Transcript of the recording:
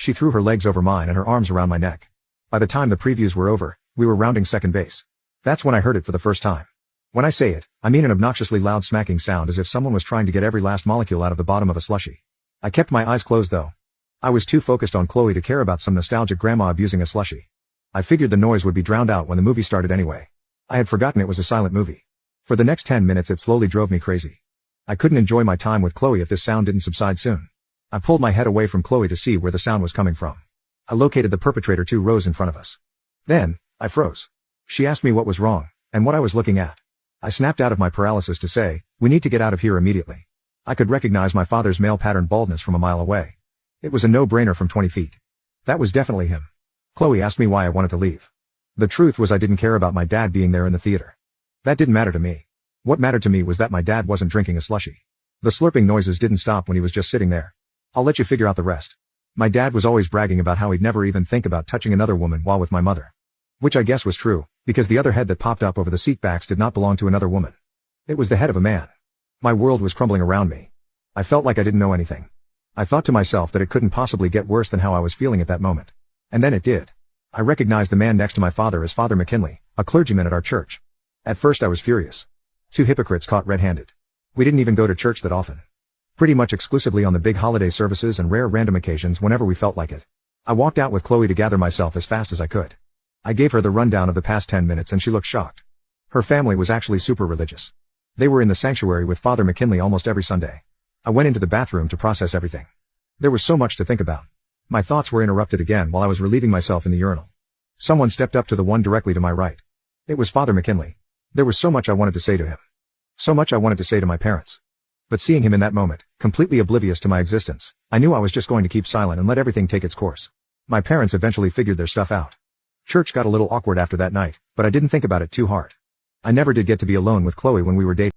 She threw her legs over mine and her arms around my neck. By the time the previews were over, we were rounding second base. That's when I heard it for the first time. When I say it, I mean an obnoxiously loud smacking sound as if someone was trying to get every last molecule out of the bottom of a slushie. I kept my eyes closed though. I was too focused on Chloe to care about some nostalgic grandma abusing a slushie. I figured the noise would be drowned out when the movie started anyway. I had forgotten it was a silent movie. For the next 10 minutes it slowly drove me crazy. I couldn't enjoy my time with Chloe if this sound didn't subside soon. I pulled my head away from Chloe to see where the sound was coming from. I located the perpetrator 2 rows in front of us. Then, I froze. She asked me what was wrong, and what I was looking at. I snapped out of my paralysis to say, "We need to get out of here immediately." I could recognize my father's male-pattern baldness from a mile away. It was a no-brainer from 20 feet. That was definitely him. Chloe asked me why I wanted to leave. The truth was I didn't care about my dad being there in the theater. That didn't matter to me. What mattered to me was that my dad wasn't drinking a slushie. The slurping noises didn't stop when he was just sitting there. I'll let you figure out the rest. My dad was always bragging about how he'd never even think about touching another woman while with my mother. Which I guess was true, because the other head that popped up over the seat backs did not belong to another woman. It was the head of a man. My world was crumbling around me. I felt like I didn't know anything. I thought to myself that it couldn't possibly get worse than how I was feeling at that moment. And then it did. I recognized the man next to my father as Father McKinley, a clergyman at our church. At first I was furious. 2 hypocrites caught red-handed. We didn't even go to church that often. Pretty much exclusively on the big holiday services and rare random occasions whenever we felt like it. I walked out with Chloe to gather myself as fast as I could. I gave her the rundown of the past 10 minutes and she looked shocked. Her family was actually super religious. They were in the sanctuary with Father McKinley almost every Sunday. I went into the bathroom to process everything. There was so much to think about. My thoughts were interrupted again while I was relieving myself in the urinal. Someone stepped up to the one directly to my right. It was Father McKinley. There was so much I wanted to say to him. So much I wanted to say to my parents. But seeing him in that moment, completely oblivious to my existence, I knew I was just going to keep silent and let everything take its course. My parents eventually figured their stuff out. Church got a little awkward after that night, but I didn't think about it too hard. I never did get to be alone with Chloe when we were dating.